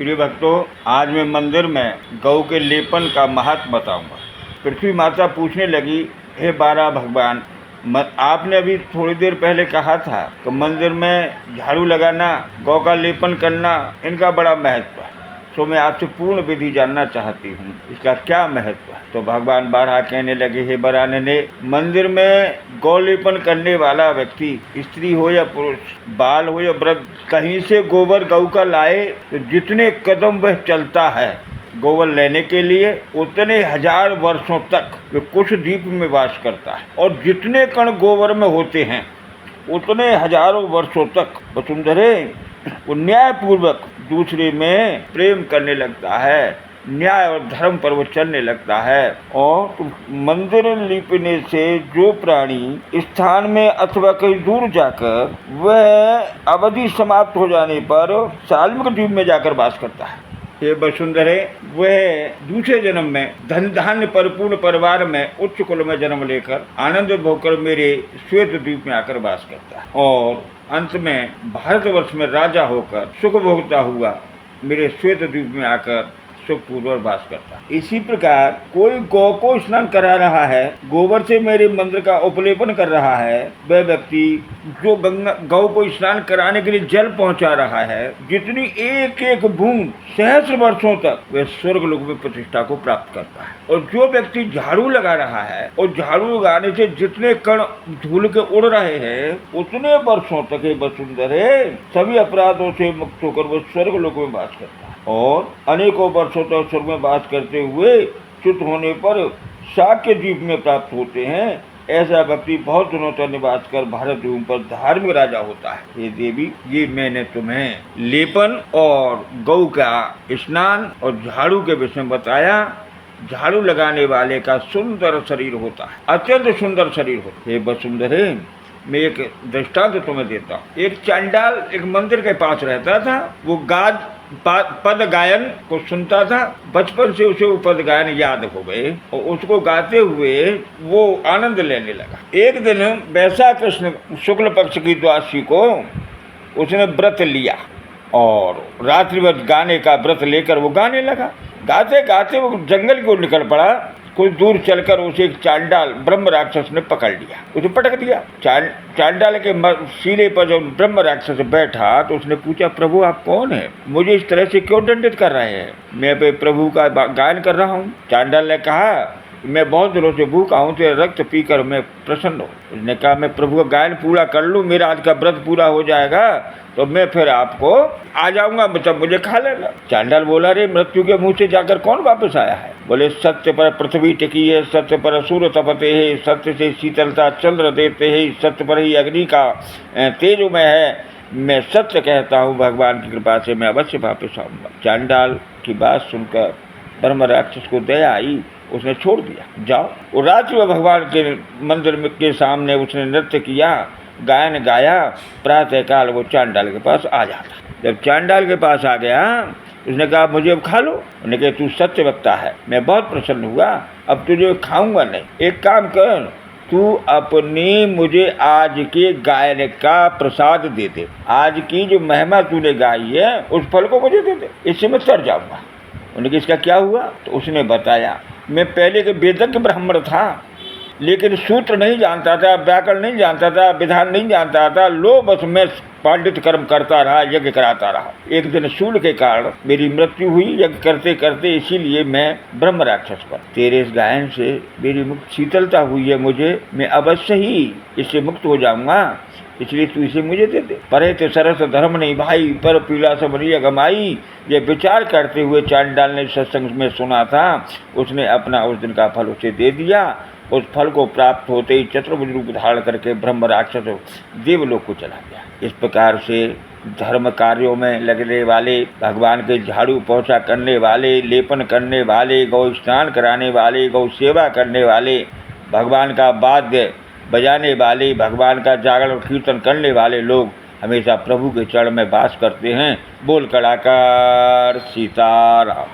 प्रिय भक्तों, आज मैं मंदिर में गौ के लेपन का महत्व बताऊंगा। पृथ्वी माता पूछने लगी, हे बारह भगवान, आपने अभी थोड़ी देर पहले कहा था कि मंदिर में झाड़ू लगाना, गौ का लेपन करना, इनका बड़ा महत्व है। तो मैं आपसे पूर्ण विधि जानना चाहती हूँ, इसका क्या महत्व है। तो भगवान बारह कहने लगे, हे बरानने, मंदिर में गौ लेपन करने वाला व्यक्ति, स्त्री हो या पुरुष, बाल हो या वृद्ध, कहीं से गोबर गौ का लाए तो जितने कदम वह चलता है गोबर लेने के लिए, उतने हजार वर्षों तक वे कुश द्वीप में वास करता है। और जितने कण गोबर में होते हैं उतने हजारों वर्षों तक वसुंधरे वो न्यायपूर्वक दूसरे में प्रेम करने लगता है, न्याय और धर्म पर वो चलने लगता है। और मंदिर लीपने से जो प्राणी स्थान में अथवा कहीं दूर जाकर वह अवधि समाप्त हो जाने पर साल्मिक द्वीप में जाकर वास करता है। ये वसुंधरे, वह दूसरे जन्म में धन धान्य परिपूर्ण परिवार में उच्च कुल में जन्म लेकर आनंद भोगकर मेरे श्वेत द्वीप में आकर वास करता है और अंत में भारतवर्ष में राजा होकर सुख भोगता हुआ मेरे श्वेत द्वीप में आकर सुखपूर्वक वास करता है। इसी प्रकार कोई गौ को स्नान करा रहा है, गोबर से मेरे मंदिर का उपलेपन कर रहा है, वह व्यक्ति जो गौ को स्नान कराने के लिए जल पहुंचा रहा है, जितनी एक एक बूंद सहस्र वर्षों तक वह स्वर्ग लोक में प्रतिष्ठा को प्राप्त करता है। और जो व्यक्ति झाड़ू लगा रहा है और झाड़ू लगाने से जितने कण धूल के उड़ रहे हैं उतने वर्षों तक ये वसुंधरे सभी अपराधों से मुक्त होकर वह स्वर्ग लोक में वास करता है और अनेकों वर्षों तक स्वर्ग में वास करते हुए च्युत होने पर शाक्य द्वीप में प्राप्त होते हैं। ऐसा व्यक्ति बहुत दिनों तक निवास कर भारत द्वीप पर धार्मिक राजा होता है। हे देवी, ये मैंने तुम्हें लेपन और गौ का स्नान और झाड़ू के विषय में बताया। झाड़ू लगाने वाले का सुंदर शरीर होता है, अत्यंत सुंदर शरीर होता है। हे वसुंधरे, मैं एक दृष्टांत तुम्हें देता हूँ। एक चांडाल एक मंदिर के पास रहता था। वो पद गायन को सुनता था। बचपन से उसे वो पद गायन याद हो गए और उसको गाते हुए वो आनंद लेने लगा। एक दिन वैशाख कृष्ण शुक्ल पक्ष की द्वादशी को उसने व्रत लिया और रात्रि भर गाने का व्रत लेकर वो गाने लगा। गाते गाते वो जंगल की ओर निकल पड़ा। कुछ दूर चलकर उसे एक चांडाल ब्रह्म राक्षस ने पकड़ लिया, उसे पटक दिया। चांडाल के सिरे पर जब ब्रह्म राक्षस बैठा तो उसने पूछा, प्रभु आप कौन है, मुझे इस तरह से क्यों दंडित कर रहे हैं? मैं प्रभु का गायन कर रहा हूँ। चांडाल ने कहा, मैं बहुत दिनों से भूखा हूँ, तेरा रक्त पीकर मैं प्रसन्न हूँ। उसने कहा, मैं प्रभु का गायन पूरा कर लूँ, मेरा आज का व्रत पूरा हो जाएगा तो मैं फिर आपको आ जाऊंगा, मतलब मुझे खा लेना। चांडाल बोला, रे मृत्यु के मुंह से जाकर कौन वापस आया है? बोले, सत्य पर पृथ्वी टिकी है, सत्य पर सूर्य तपते है, सत्य से शीतलता चंद्र देते है, सत्य पर ही अग्नि का तेजोमय है। मैं सत्य कहता हूँ, भगवान की कृपा से मैं अवश्य वापस आऊंगा। चांडाल की बात सुनकर ब्रह्म राक्षस को दया आई, उसने छोड़ दिया, जाओ। वो रात्रि में भगवान के मंदिर के सामने उसने नृत्य किया, गायन गाया। प्रातः काल वो चांडाल के पास आ जाता। जब चांडाल के पास आ गया उसने कहा, मुझे अब खा लो। उसने कहा, तू सत्य वक्ता है, मैं बहुत प्रसन्न हुआ, अब तुझे खाऊंगा नहीं। एक काम कर, तू अपनी मुझे आज के गायन का प्रसाद दे दे। आज की जो महिमा तूने गाई है उस फल को मुझे दे दे, इससे मैं तर जाऊंगा। उन्होंने कहा, इसका क्या हुआ? तो उसने बताया, मैं पहले के वेदज्ञ ब्राह्मण था, लेकिन सूत्र नहीं जानता था, व्याकरण नहीं जानता था, विधान नहीं जानता था। लो बस मैं पांडित कर्म करता रहा, यज्ञ कराता रहा। एक दिन शूल के कारण मेरी मृत्यु हुई यज्ञ करते करते, इसीलिए मैं ब्रह्म राक्षस पर। तेरे इस गायन से मेरी मुक्त शीतलता हुई है, मुझे मैं अवश्य ही इससे मुक्त हो जाऊंगा, इसलिए तू इसे मुझे दे दे। परे ते सरस धर्म नहीं भाई, पर पीला सब नहीं अगमाई। ये विचार करते हुए चांडाल ने सत्संग में सुना था, उसने अपना उस दिन का फल उसे दे दिया। उस फल को प्राप्त होते ही चतुर्भुज रूप धारण करके ब्रह्म राक्षस देवलोक को चला गया। इस प्रकार से धर्म कार्यों में लगने वाले, भगवान के झाड़ू पोछा करने वाले, लेपन करने वाले, गौ स्नान कराने वाले, गौ सेवा करने वाले, भगवान का वाद्य बजाने वाले, भगवान का जागरण कीर्तन करने वाले लोग हमेशा प्रभु के चरण में वास करते हैं। बोल कलाकार सीताराम।